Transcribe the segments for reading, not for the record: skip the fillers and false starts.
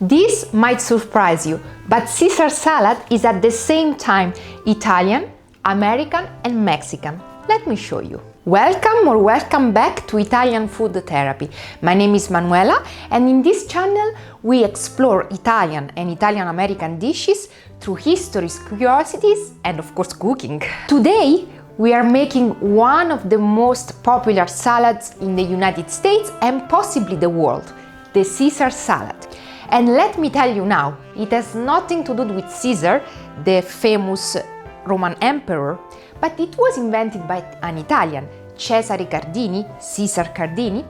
This might surprise you, but Caesar salad is at the same time Italian, American and Mexican. Let me show you. Welcome or welcome back to Italian Food Therapy. My name is Manuela and in this channel we explore Italian and Italian-American dishes through histories, curiosities and of course cooking. Today we are making one of the most popular salads in the United States and possibly the world, the Caesar salad. And let me tell you now, it has nothing to do with Caesar, the famous Roman emperor, but it was invented by an Italian, Caesar Cardini,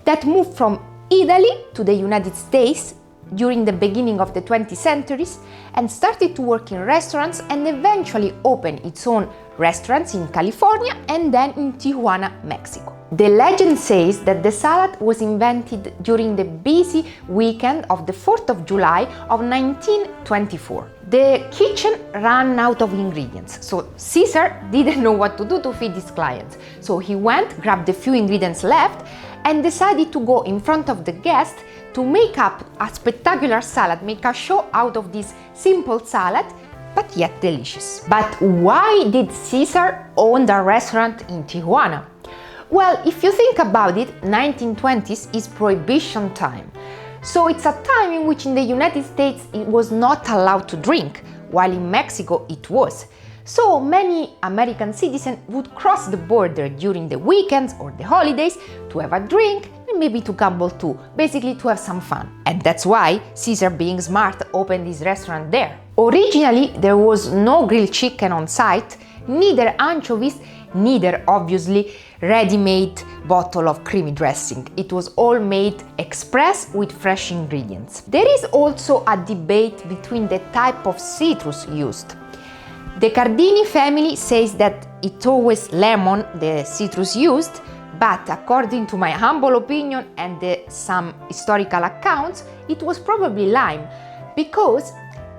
that moved from Italy to the United States during the beginning of the 20th centuries and started to work in restaurants and eventually opened its own restaurants in California and then in Tijuana, Mexico. The legend says that the salad was invented during the busy weekend of the 4th of July of 1924. The kitchen ran out of ingredients, so Caesar didn't know what to do to feed his clients. So he went, grabbed the few ingredients left, and decided to go in front of the guest to make up a spectacular salad, make a show out of this simple salad, but yet delicious. But why did Caesar own the restaurant in Tijuana? Well, if you think about it, 1920s is Prohibition time. So it's a time in which in the United States it was not allowed to drink, while in Mexico it was. So many American citizens would cross the border during the weekends or the holidays to have a drink and maybe to gamble too, basically to have some fun. And that's why Caesar, being smart, opened his restaurant there. Originally, there was no grilled chicken on site, neither anchovies, neither obviously ready-made bottle of creamy dressing. It was all made express with fresh ingredients. There is also a debate between the type of citrus used. The Cardini family says that it's always lemon, the citrus used, but according to my humble opinion and some historical accounts, it was probably lime, because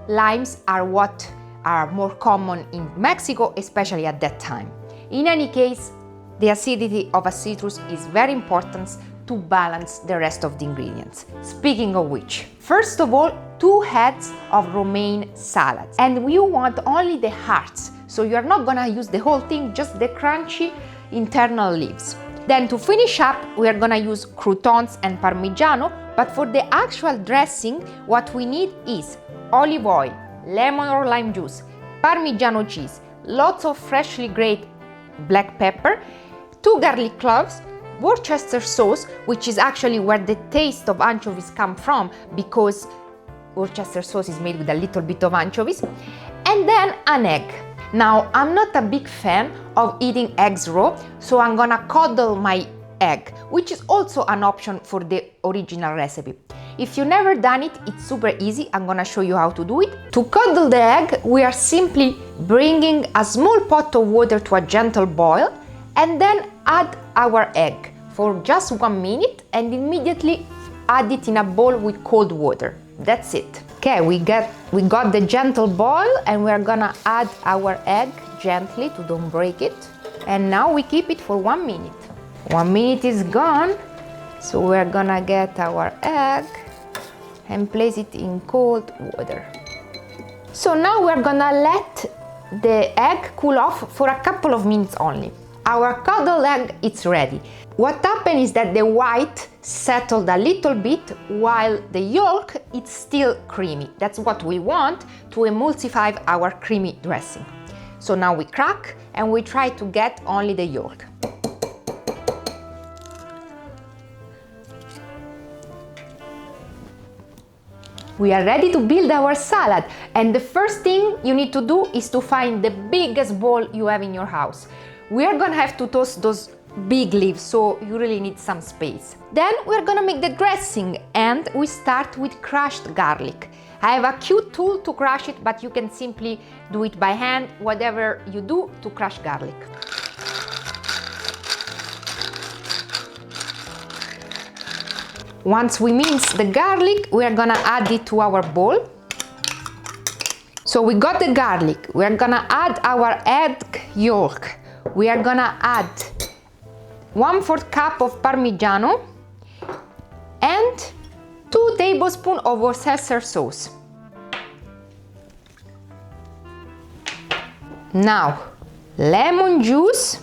limes are what are more common in Mexico, especially at that time. In any case, the acidity of a citrus is very important to balance the rest of the ingredients. Speaking of which, first of all, 2 heads of romaine salads, and you want only the hearts, so you're not gonna use the whole thing, just the crunchy internal leaves. Then to finish up, we are gonna use croutons and parmigiano, but for the actual dressing, what we need is olive oil, lemon or lime juice, parmigiano cheese, lots of freshly grated black pepper, 2 garlic cloves, Worcester sauce, which is actually where the taste of anchovies come from, because Worcester sauce is made with a little bit of anchovies, and then an egg. Now, I'm not a big fan of eating eggs raw, so I'm gonna coddle my egg, which is also an option for the original recipe. If you've never done it, it's super easy. I'm gonna show you how to do it. To coddle the egg, we are simply bringing a small pot of water to a gentle boil and then add our egg for just 1 minute and immediately add it in a bowl with cold water. That's it. Okay, we got the gentle boil and we're gonna add our egg gently to don't break it. And now we keep it for 1 minute. 1 minute is gone, so we're gonna get our egg and place it in cold water. So now we're gonna let the egg cool off for a couple of minutes only. Our coddled egg is ready. What happened is that the white settled a little bit while the yolk is still creamy. That's what we want to emulsify our creamy dressing. So now we crack and we try to get only the yolk. We are ready to build our salad, and the first thing you need to do is to find the biggest bowl you have in your house. We are gonna have to toast those big leaves, so you really need some space. Then we're gonna make the dressing, and we start with crushed garlic. I have a cute tool to crush it, but you can simply do it by hand, whatever you do to crush garlic. Once we mince the garlic, we are gonna add it to our bowl. So we got the garlic, we are gonna add our egg yolk. We are gonna add 1/4 cup of Parmigiano and 2 tablespoons of Worcestershire sauce. Now, lemon juice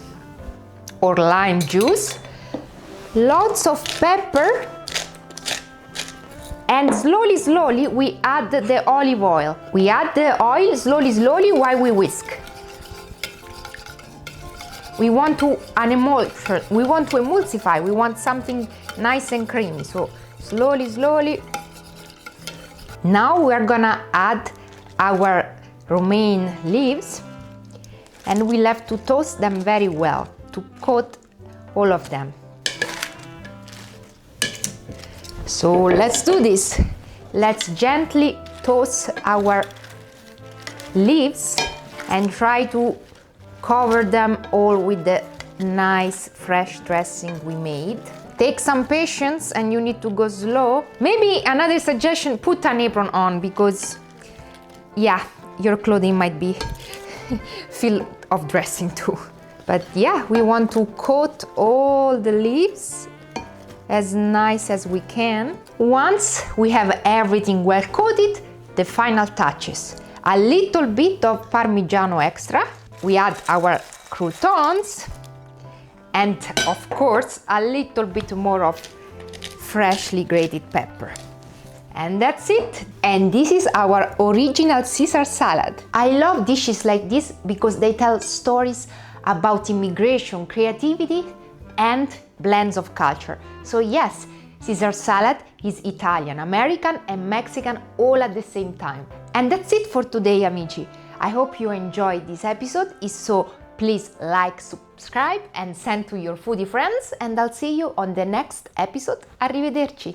or lime juice, lots of pepper, and slowly we add the olive oil. We add the oil slowly while we whisk. We want to emulsify, we want something nice and creamy, so slowly. Now we are gonna add our romaine leaves, and we'll have to toast them very well to coat all of them. So let's do this. Let's gently toast our leaves and try to cover them all with the nice fresh dressing we made. Take some patience, and you need to go slow. Maybe another suggestion, put an apron on, because yeah, your clothing might be full of dressing too. But yeah, we want to coat all the leaves as nice as we can. Once we have everything well coated, the final touches. A little bit of Parmigiano extra. We add our croutons, and of course a little bit more of freshly grated pepper. And that's it. And this is our original Caesar salad. I love dishes like this because they tell stories about immigration, creativity, and blends of culture. So yes, Caesar salad is Italian, American, and Mexican all at the same time. And that's it for today, amici. I hope you enjoyed this episode. If so, please like, subscribe, and send to your foodie friends, and I'll see you on the next episode. Arrivederci!